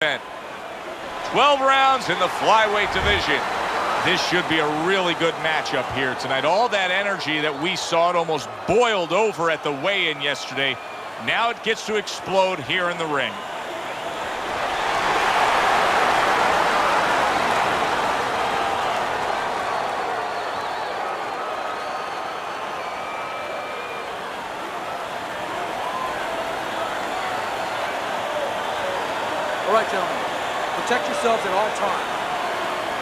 12 rounds in the flyweight division. This should be a really good matchup here tonight. All that energy that we saw, it almost boiled over at the weigh-in yesterday. Now it gets to explode here in the ring. All right, gentlemen, protect yourselves at all times.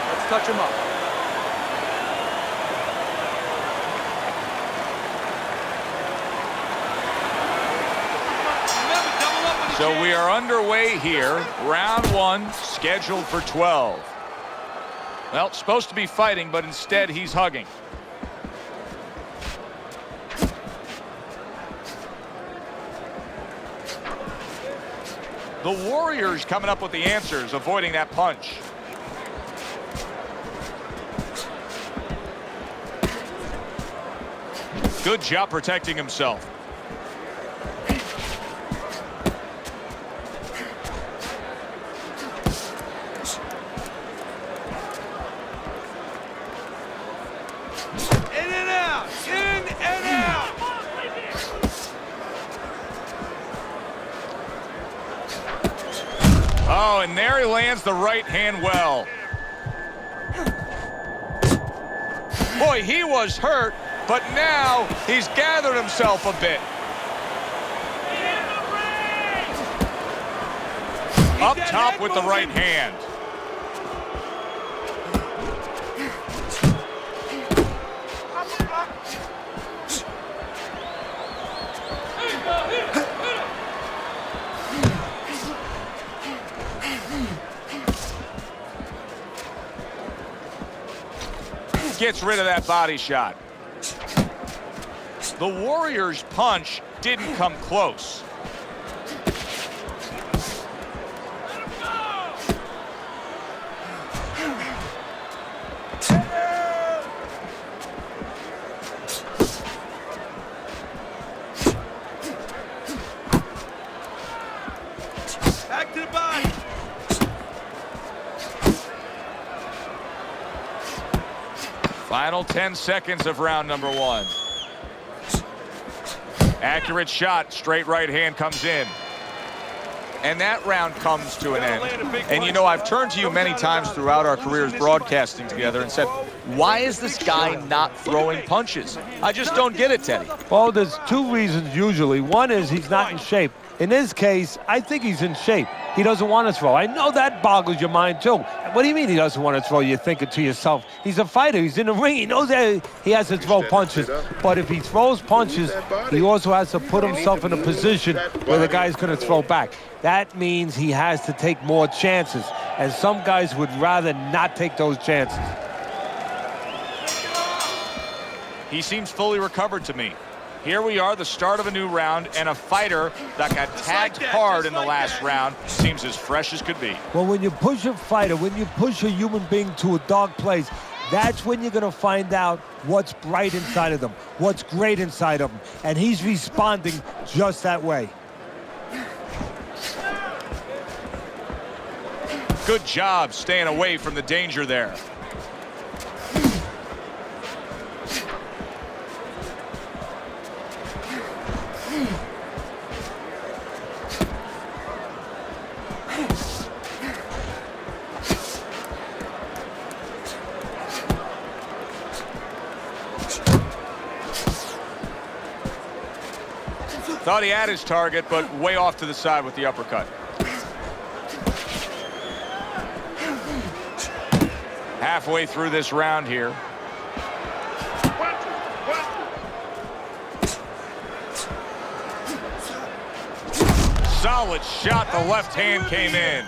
Let's touch them up. So we are underway here. Round one, scheduled for 12. Well, supposed to be fighting, but instead he's hugging. The Warriors coming up with the answers, avoiding that punch. Good job protecting himself. In and out! In and out! Oh, and there he lands the right hand well. Boy, he was hurt, but now he's gathered himself a bit. Up top with the right hand. Gets rid of that body shot. The Warriors' punch didn't come close. Back to the body! Final 10 seconds of round number one. Accurate shot, straight right hand comes in. And that round comes to an end. And you know, I've turned to you many times throughout our careers broadcasting together and said, why is this guy not throwing punches? I just don't get it, Teddy. Well, there's two reasons usually. One is he's not in shape. In this case, I think he's in shape. He doesn't want to throw. I know that boggles your mind, too. What do you mean he doesn't want to throw? You're thinking to yourself, he's a fighter. He's in the ring. He knows that he has to throw punches. But if he throws punches, he also has to put himself in a position where the guy's going to throw back. That means he has to take more chances. And some guys would rather not take those chances. He seems fully recovered to me. Here we are, the start of a new round, and a fighter that got tagged hard in the last round seems as fresh as could be. Well, when you push a fighter, when you push a human being to a dark place, that's when you're going to find out what's bright inside of them, what's great inside of them. And he's responding just that way. Good job staying away from the danger there. Thought he had his target, but way off to the side with the uppercut. Halfway through this round here. Solid shot, the left hand came in.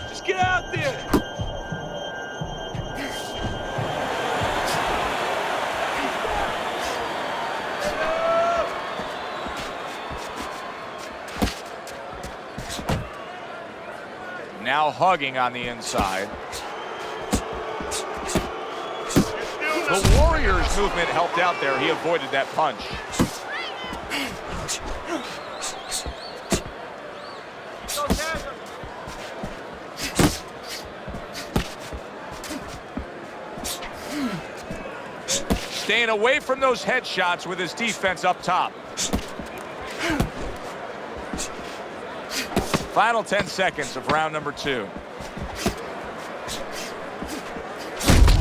Just get out there! Now hugging on the inside. The Warriors' movement helped out there. He avoided that punch. Staying away from those headshots with his defense up top. Final 10 seconds of round number 2.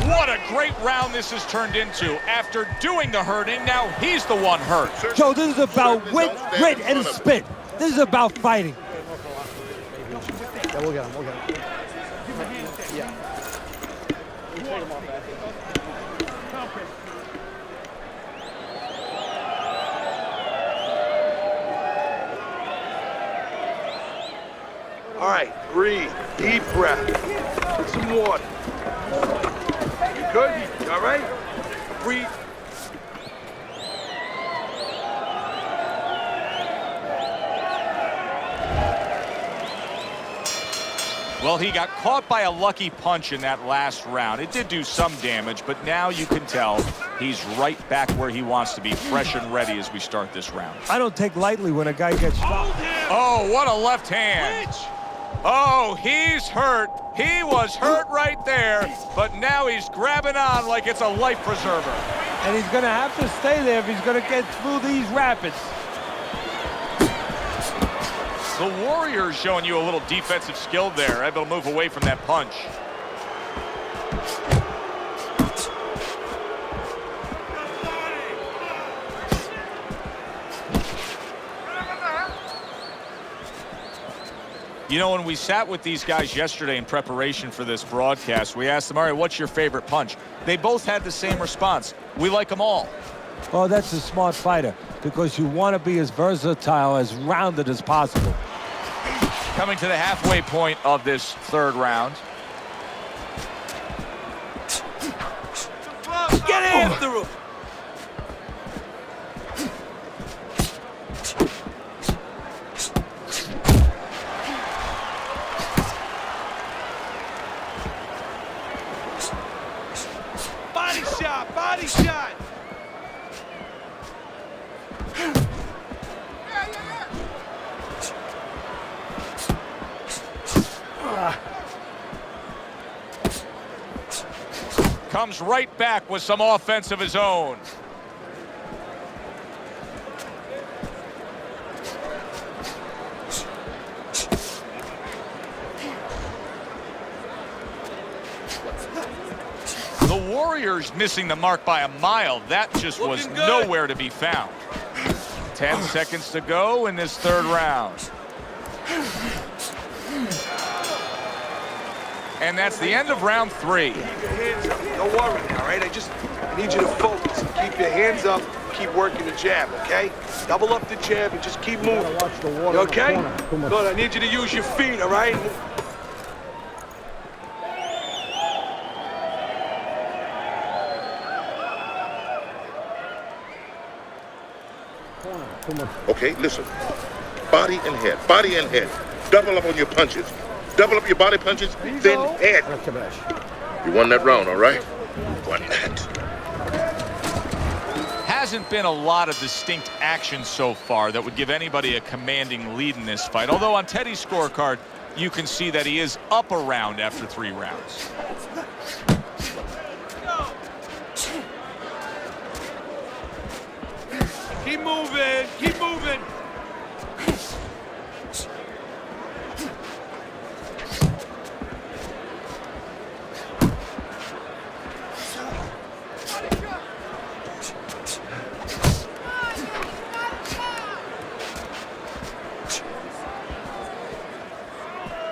What a great round this has turned into. After doing the hurting, now he's the one hurt. Joe, this is about wit, grit, and spit. This is about fighting. Yeah, we'll get him. We'll get him. Yeah. All right, breathe. Deep breath. Get some water. You good? You all right? Breathe. Well, he got caught by a lucky punch in that last round. It did do some damage, but now you can tell he's right back where he wants to be, fresh and ready as we start this round. I don't take lightly when a guy gets shot. Oh, what a left hand. Oh, he's hurt. He was hurt right there, but now he's grabbing on like it's a life preserver. And he's going to have to stay there if he's going to get through these rapids. The Warriors showing you a little defensive skill there, able to move away from that punch. You know, when we sat with these guys yesterday in preparation for this broadcast, we asked them, all right, what's your favorite punch? They both had the same response. We like them all. Oh, that's a smart fighter, because you want to be as versatile, as rounded as possible. Coming to the halfway point of this third round. Get after him! Body shot! Body shot! Comes right back with some offense of his own. The Warriors missing the mark by a mile. That just was nowhere to be found. 10 seconds to go in this third round. And that's the end of round 3. Keep your hands up. Don't worry, all right? I need you to focus. Keep your hands up. Keep working the jab, okay? Double up the jab and just keep moving. Watch the water. You okay? Good. I need you to use your feet, all right? Okay, listen. Body and head. Body and head. Double up on your punches. Double up your body punches, then head. You won that round, all right? You won that. Hasn't been a lot of distinct action so far that would give anybody a commanding lead in this fight. Although on Teddy's scorecard, you can see that he is up a round after 3 rounds. Keep moving. Keep moving.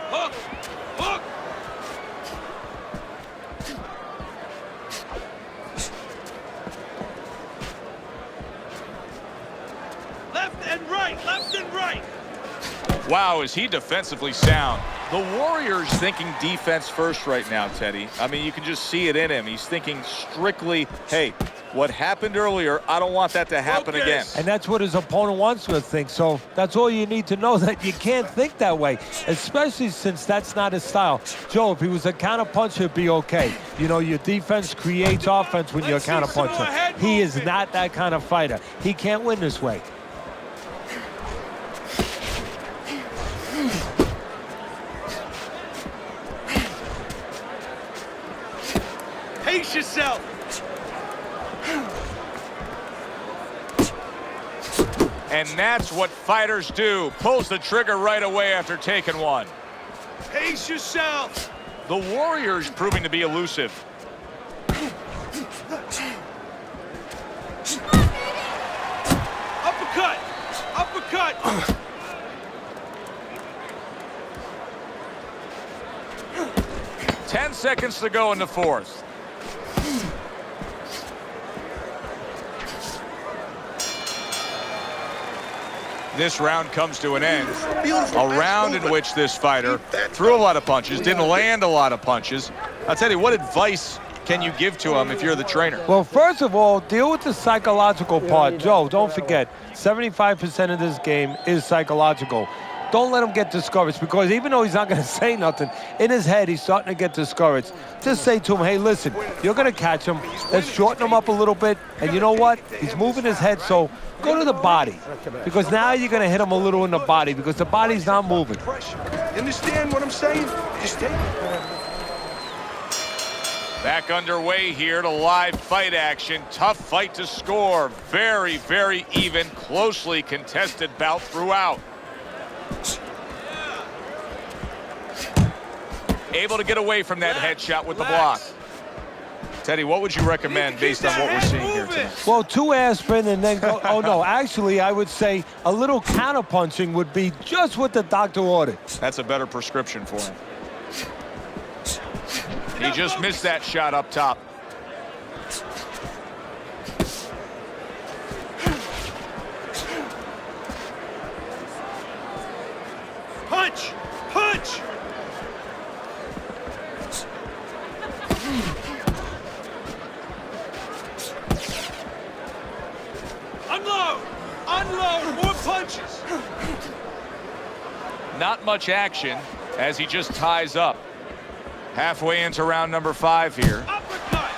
Hook! Hook! Left and right! Left and right! Wow, is he defensively sound. The Warriors thinking defense first right now, Teddy. I mean, you can just see it in him. He's thinking strictly, hey, what happened earlier, I don't want that to happen again. And that's what his opponent wants to think. So that's all you need to know, that you can't think that way, especially since that's not his style. Joe, if he was a counterpuncher, it'd be okay. You know, your defense creates offense when you're a counterpuncher. He is not that kind of fighter. He can't win this way. Pace yourself! And that's what fighters do. Pulls the trigger right away after taking one. Pace yourself. The Warriors proving to be elusive. Uppercut. Uppercut. 10 seconds to go in the fourth. This round comes to an end. A round in which this fighter threw a lot of punches, didn't land a lot of punches. I'll tell you, what advice can you give to him if you're the trainer? Well, first of all, deal with the psychological part. Joe, don't forget, 75% of this game is psychological. Don't let him get discouraged, because even though he's not going to say nothing, in his head, he's starting to get discouraged. Just say to him, hey, listen, you're going to catch him. Let's shorten him up a little bit. And you know what? He's moving his head, so go to the body. Because now you're going to hit him a little in the body, because the body's not moving. You understand what I'm saying? Just take it. Back underway here to live fight action. Tough fight to score. Very, very even, closely contested bout throughout. Able to get away from that headshot with the block. Teddy, what would you recommend based on what we're seeing here tonight? Well, 2 aspirin and then go. Oh, no. Actually, I would say a little counterpunching would be just what the doctor ordered. That's a better prescription for him. He just missed that shot up top. Punch! Punch! Unload! Unload! More punches! Not much action as he just ties up. Halfway into round number 5 here. Uppercut!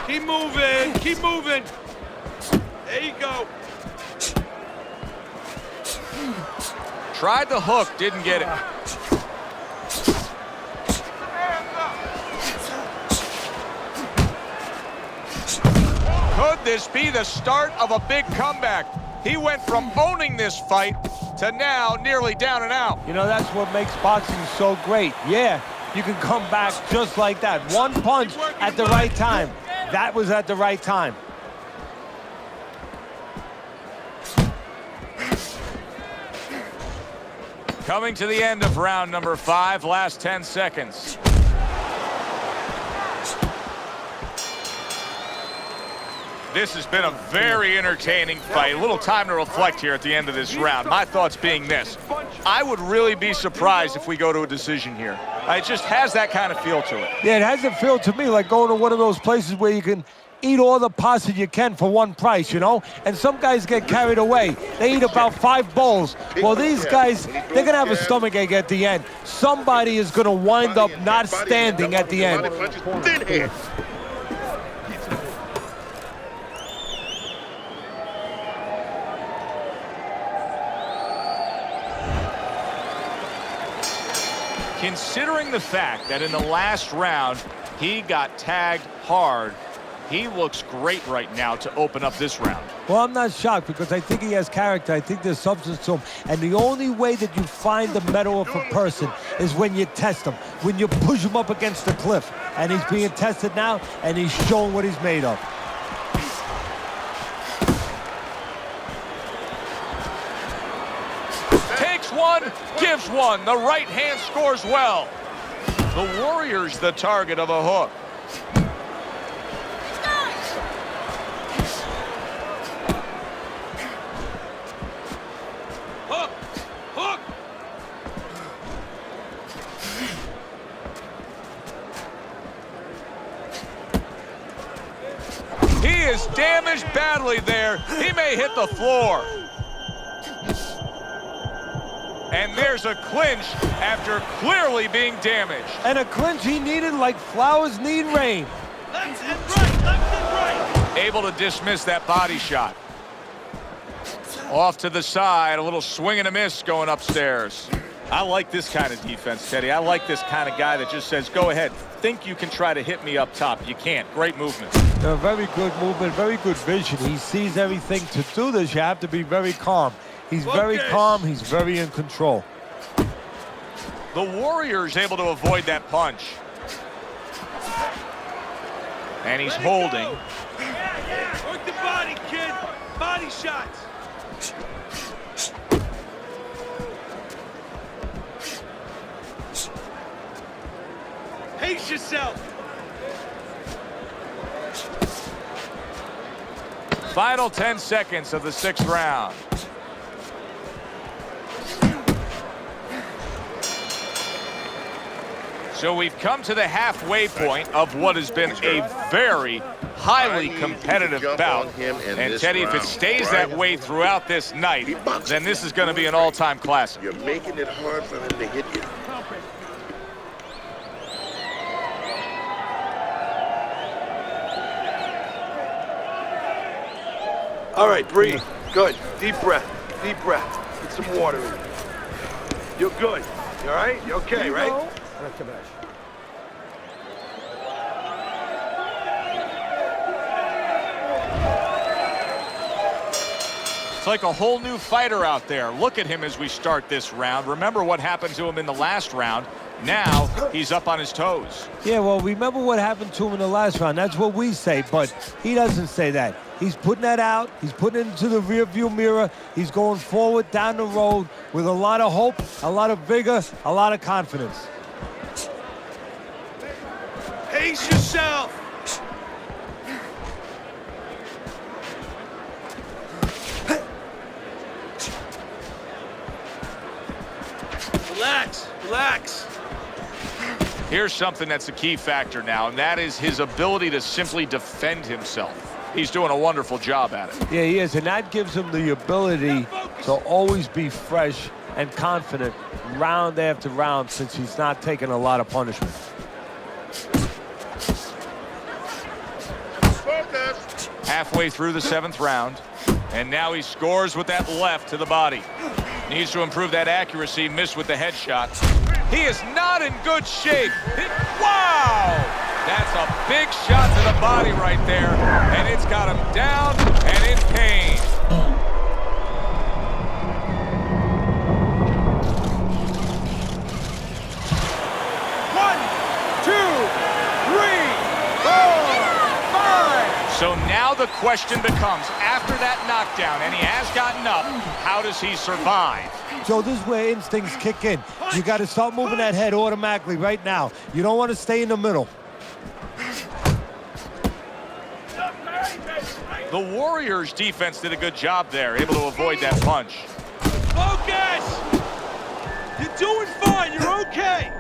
Keep moving! Keep moving! There you go. Tried the hook, didn't get it. Could this be the start of a big comeback? He went from owning this fight to now nearly down and out. You know, that's what makes boxing so great. Yeah, you can come back just like that. One punch at the right time. That was at the right time. Coming to the end of round number 5, last 10 seconds. This has been a very entertaining fight. A little time to reflect here at the end of this round. My thoughts being this: I would really be surprised if we go to a decision here. It just has that kind of feel to it. Yeah, it has a feel to me like going to one of those places where you can eat all the pasta you can for one price, you know? And some guys get carried away. They eat about 5 bowls. Well, these guys, they're going to have a stomachache at the end. Somebody is going to wind up not standing at the end. Considering the fact that in the last round, he got tagged hard, he looks great right now to open up this round. Well, I'm not shocked because I think he has character. I think there's substance to him. And the only way that you find the mettle of a person is when you test him, when you push him up against the cliff. And he's being tested now, and he's showing what he's made of. Takes one, gives one. The right hand scores well. The Warrior's the target of a hook. Hook! Hook! He is damaged badly there. He may hit the floor. And there's a clinch after clearly being damaged. And a clinch he needed like flowers need rain. Left and right! Left and right! Able to dismiss that body shot. Off to the side, a little swing and a miss going upstairs. I like this kind of defense, Teddy. I like this kind of guy that just says, go ahead, think you can try to hit me up top. You can't. Great movement. Very good movement, very good vision. He sees everything. To do this, you have to be very calm. He's very calm. He's very in control. The Warriors able to avoid that punch. And he's holding. Work the body, kid. Body shots. Pace yourself. Final 10 seconds of the 6th round. So we've come to the halfway point of what has been a very highly competitive bout. And Teddy, if it stays that way throughout this night, then this is going to be an all-time classic. You're making it hard for him to hit you. All right, breathe. Good. Deep breath. Deep breath. Get some water in. You're good. You all right? You okay, right? It's like a whole new fighter out there. Look at him as we start this round. Remember what happened to him in the last round. Now he's up on his toes. Yeah, well, remember what happened to him in the last round. That's what we say, but he doesn't say that. He's putting that out. He's putting it into the rearview mirror. He's going forward down the road with a lot of hope, a lot of vigor, a lot of confidence. Pace yourself. Relax. Relax. Here's something that's a key factor now, and that is his ability to simply defend himself. He's doing a wonderful job at it. Yeah, he is, and that gives him the ability to always be fresh and confident round after round since he's not taking a lot of punishment. Focus. Halfway through the 7th round, and now he scores with that left to the body. Needs to improve that accuracy, missed with the headshot. He is not in good shape. Wow! That's a big shot to the body right there, and it's got him down and in pain. One, two, three, four, five. So now the question becomes, after that knockdown, and he has gotten up, how does he survive? So this is where instincts kick in. You got to start moving that head automatically right now. You don't want to stay in the middle. The Warriors' defense did a good job there, able to avoid that punch. Focus. You're doing fine. You're okay.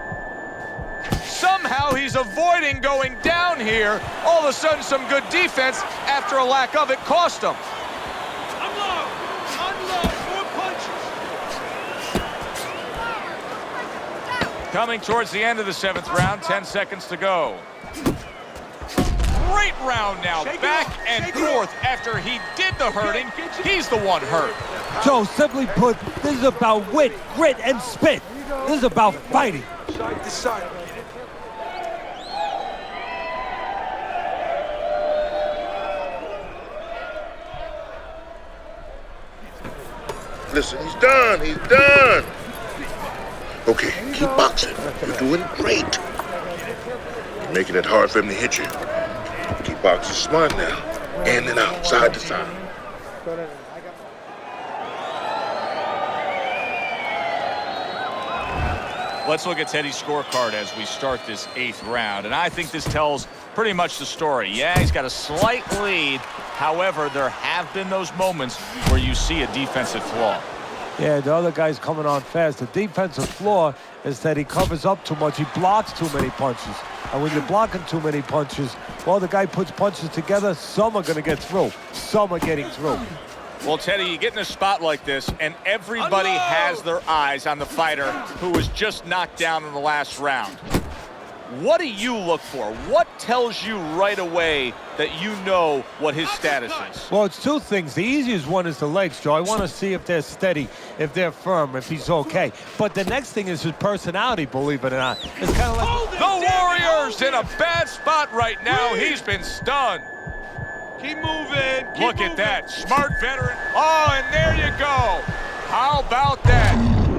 Somehow he's avoiding going down here. All of a sudden, some good defense after a lack of it cost him. Unload. Unload. More punches. Coming towards the end of the 7th round, 10 seconds to go. Great round now, back and forth. After he did the hurting, he's the one hurt. Joe, simply put, this is about wit, grit, and spit. This is about fighting. Side to side. Listen, he's done. He's done. Okay, keep boxing. You're doing great. You're making it hard for him to hit you. Keep boxing smart now. In and out, side to side. Let's look at Teddy's scorecard as we start this 8th round. And I think this tells pretty much the story. Yeah, he's got a slight lead. However, there have been those moments where you see a defensive flaw. Yeah, the other guy's coming on fast. The defensive flaw is that he covers up too much. He blocks too many punches. And when you're blocking too many punches, well, the guy puts punches together. Some are going to get through. Some are getting through. Well, Teddy, you get in a spot like this, and everybody has their eyes on the fighter who was just knocked down in the last round. what do you look for? What tells you right away that you know what his status is? Well, it's two things. The easiest one is the legs, Joe. I want to see if they're steady, if they're firm, if he's okay. But the next thing is his personality, believe it or not. It's kind of like... The Warriors in a bad spot right now. He's been stunned. Keep moving. Look at that. Smart veteran. Oh, and there you go. How about that?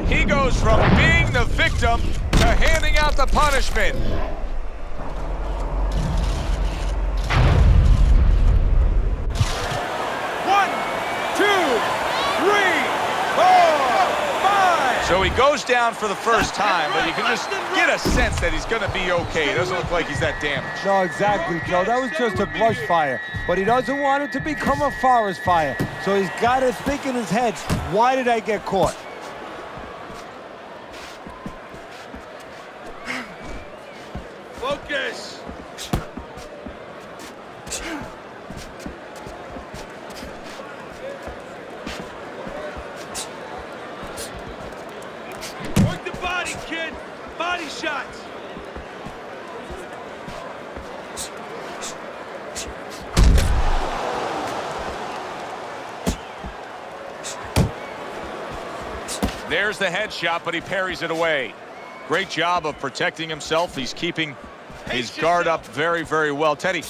He goes from being the victim to handing out the punishment. 1, 2, 3, 4, 5. So he goes down for the first time, but you can just get a sense that he's going to be okay. It doesn't look like he's that damaged. No, exactly, Joe. That was just a brush fire. But he doesn't want it to become a forest fire. So he's got to think in his head, why did I get caught? Focus. Work the body, kid. Body shots. There's the headshot, but he parries it away. Great job of protecting himself. He's keeping his guard up very, very well. Teddy,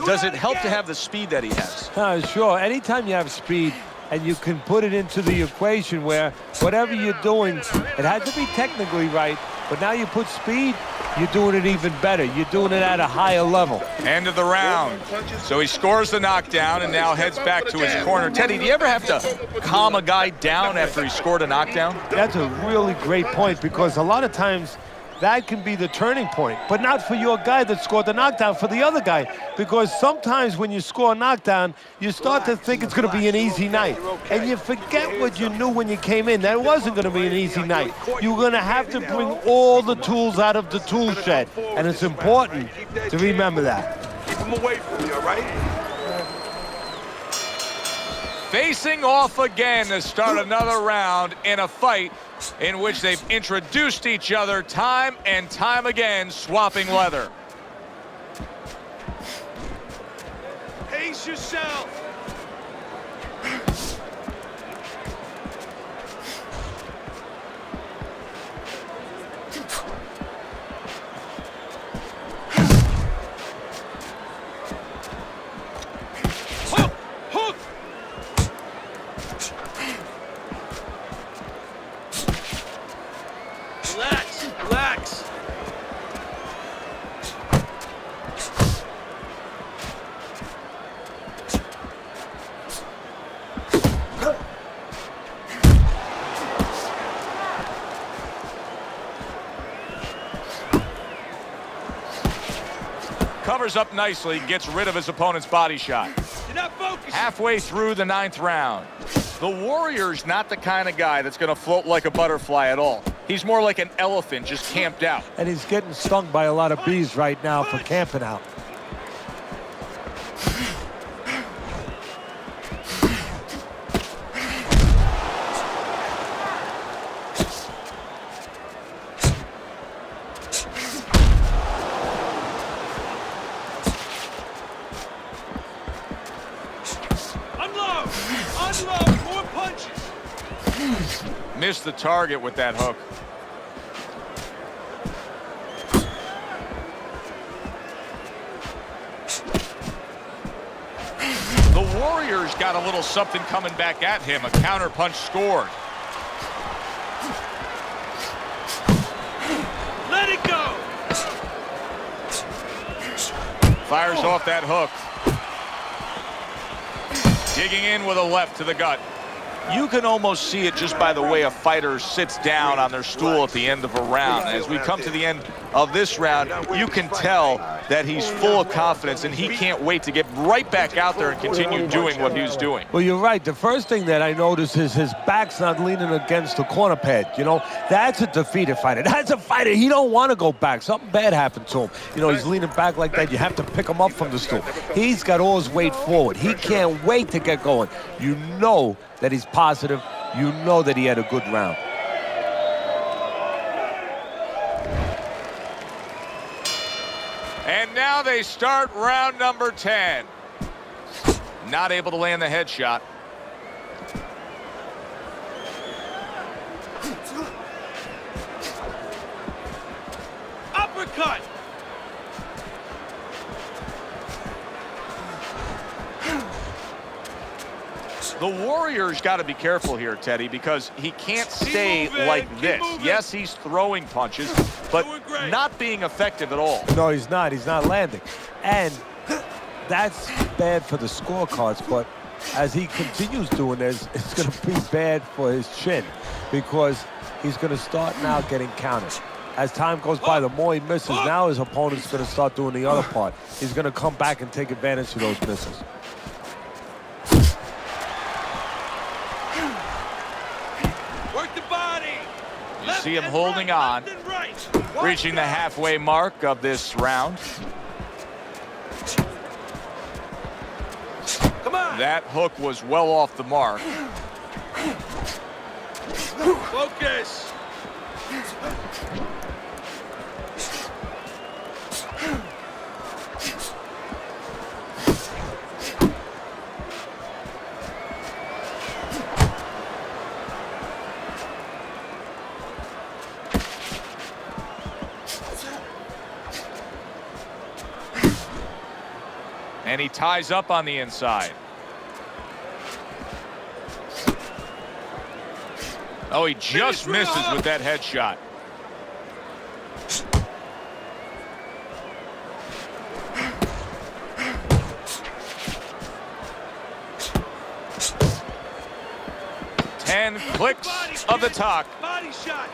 does it help to have the speed that he has? Sure. Anytime you have speed and you can put it into the equation where whatever you're doing, it has to be technically right, but now you put speed, you're doing it even better. You're doing it at a higher level. End of the round. So he scores the knockdown and now heads back to his corner. Teddy, do you ever have to calm a guy down after he scored a knockdown? That's a really great point, because a lot of times that can be the turning point, but not for your guy that scored the knockdown, for the other guy, because sometimes when you score a knockdown, you start to think it's going to be an easy night, and you forget what you knew when you came in, that it wasn't going to be an easy night. You're going to have to bring all the tools out of the tool shed, and it's important to remember that. Keep him away from you, all right? Facing off again to start another round in a fight in which they've introduced each other time and time again, swapping leather. Pace yourself. Hook! Hook! Relax, relax. Covers up nicely, gets rid of his opponent's body shot. You're not focused. Halfway through the 9th round. The Warrior's not the kind of guy that's going to float like a butterfly at all. He's more like an elephant just camped out. And he's getting stung by a lot of bees right now for camping out. Unload! Unload! More punches! Missed the target with that hook. The Warriors got a little something coming back at him. A counter punch scored. Let it go! Fires off that hook. Digging in with a left to the gut. You can almost see it just by the way a fighter sits down on their stool at the end of a round. As we come to the end of this round, you can tell that he's full of confidence and he can't wait to get right back out there and continue doing what he was doing. Well, you're right. The first thing that I noticed is his back's not leaning against the corner pad. You know, that's a defeated fighter. That's a fighter. He don't want to go back. Something bad happened to him. You know, he's leaning back like that. You have to pick him up from the stool. He's got all his weight forward. He can't wait to get going. You know that he's positive. You know that he had a good round. now they start round number 10. Not able to land the headshot. Uppercut. The Warriors got to be careful here, Teddy, because he can't stay like this. Yes, he's throwing punches, but not being effective at all. No, he's not. He's not landing. And that's bad for the scorecards, but as he continues doing this, it's going to be bad for his chin because he's going to start now getting counted. As time goes by, the more he misses, now his opponent's going to start doing the other part. He's going to come back and take advantage of those misses. You see him holding on, reaching the halfway mark of this round. Come on. That hook was well off the mark. Focus. And he ties up on the inside. Oh, he just misses with that headshot. Ten clicks of the talk. Body shot.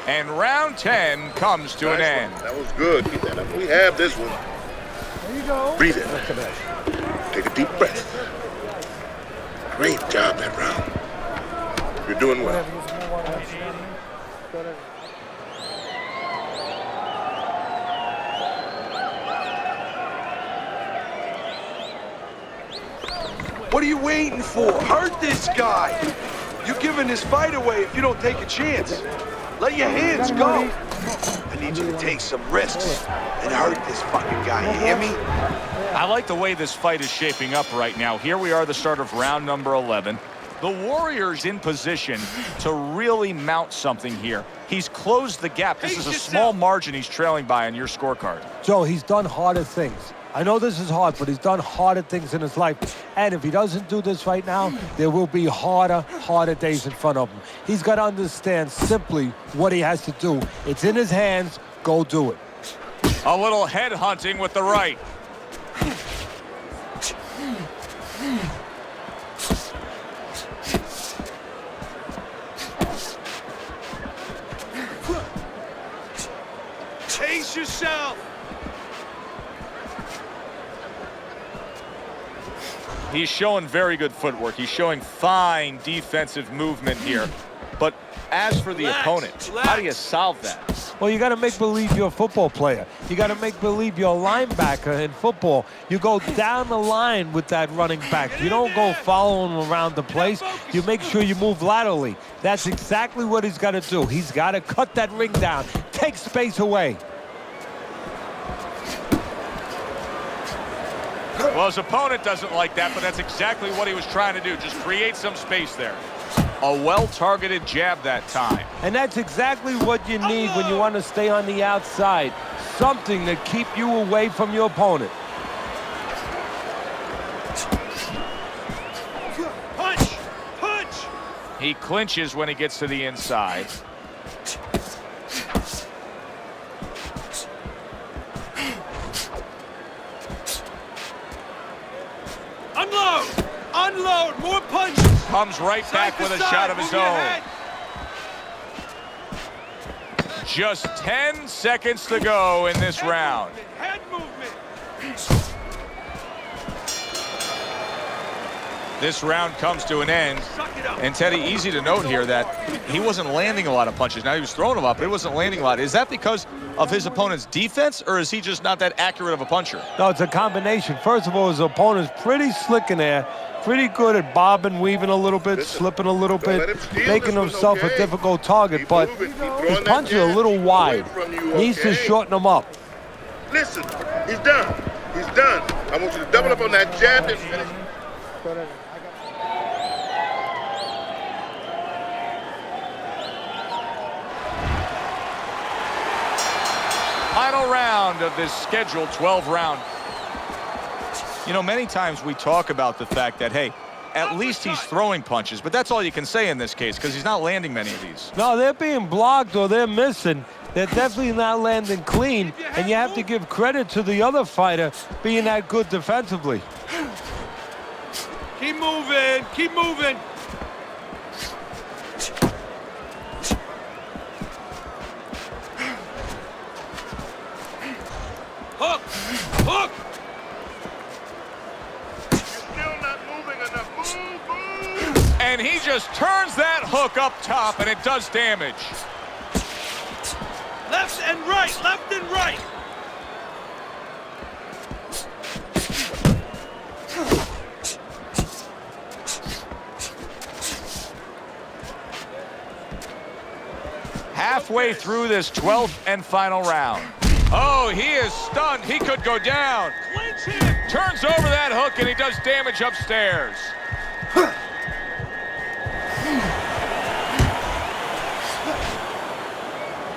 And round 10 comes to an end. That was good. Keep that up. We have this one. There you go. Breathe in. Take a deep breath. Great job that round. You're doing well. What are you waiting for? Hurt this guy. You're giving this fight away if you don't take a chance. Let your hands go. I need you to take some risks and hurt this fucking guy. You hear me? I like the way this fight is shaping up right now. Here we are, the start of round number 11. The Warriors in position to really mount something here. He's closed the gap. This is a small margin he's trailing by on your scorecard. Joe, he's done harder things. I know this is hard, but he's done harder things in his life. And if he doesn't do this right now, there will be harder days in front of him. He's got to understand simply what he has to do. It's in his hands. Go do it. A little head hunting with the right. Pace yourself. He's showing very good footwork. He's showing fine defensive movement here. But as for the opponent, how do you solve that? Well, you got to make believe you're a football player. You got to make believe you're a linebacker in football. You go down the line with that running back. You don't go following him around the place. You make sure you move laterally. That's exactly what he's got to do. He's got to cut that ring down, take space away. Well, his opponent doesn't like that, but that's exactly what he was trying to do. Just create some space there. A well-targeted jab that time. And that's exactly what you need when you want to stay on the outside. Something to keep you away from your opponent. Punch! Punch! He clinches when he gets to the inside. Unload! Unload! More punches! Comes right back with a shot of his own. Just 10 seconds to go in this round. Head movement! This round comes to an end. And Teddy, easy to note here that he wasn't landing a lot of punches. Now he was throwing them up, but he wasn't landing a lot. Is that because of his opponent's defense, or is he just not that accurate of a puncher? No, it's a combination. First of all, his opponent's pretty slick in there, pretty good at bobbing, weaving a little bit, slipping a little bit, making himself a difficult target, but his punches are a little wide. Needs to shorten them up. Listen, he's done. He's done. I want you to double up on that jab and finish. Final round of this scheduled 12-round. You know, many times we talk about the fact that, hey, at least he's throwing punches, but that's all you can say in this case because he's not landing many of these. No, they're being blocked or they're missing. They're definitely not landing clean, and you have to give credit to the other fighter being that good defensively. Keep moving, keep moving. Hook, hook. Still not moving enough. Move. And he just turns that hook up top, and it does damage. Left and right, left and right. Halfway through this 12th and final round. Oh, he is stunned. He could go down. Clinch him. Turns over that hook, and he does damage upstairs.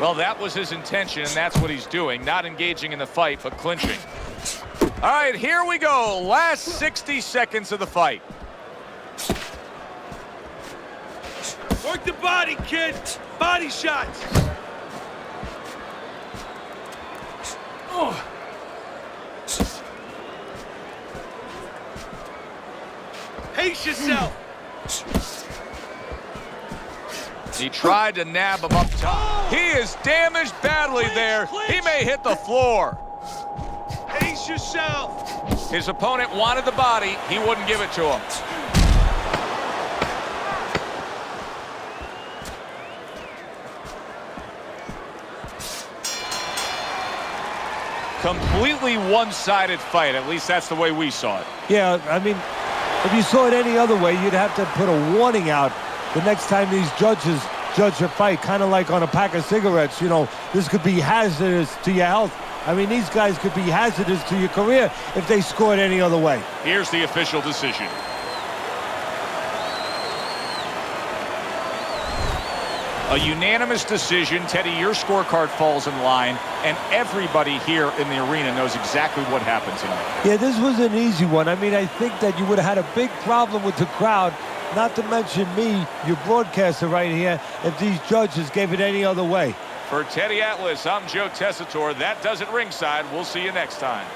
Well, that was his intention, and that's what he's doing. Not engaging in the fight, but clinching. All right, here we go. Last 60 seconds of the fight. Work the body, kid. Body shots. Oh. Pace yourself. He tried to nab him up top. He is damaged badly there. He may hit the floor. Pace yourself. His opponent wanted the body. He wouldn't give it to him. Completely one-sided fight. At least that's the way we saw it. Yeah, I mean, if you saw it any other way, you'd have to put a warning out the next time these judges judge a fight, kind of like on a pack of cigarettes. You know, this could be hazardous to your health. I mean, these guys could be hazardous to your career if they scored any other way. Here's the official decision. A unanimous decision. Teddy, your scorecard falls in line, and everybody here in the arena knows exactly what happened tonight. Yeah, this was an easy one. I mean, I think that you would have had a big problem with the crowd, not to mention me, your broadcaster right here, if these judges gave it any other way. For Teddy Atlas, I'm Joe Tessitore. That does it ringside. We'll see you next time.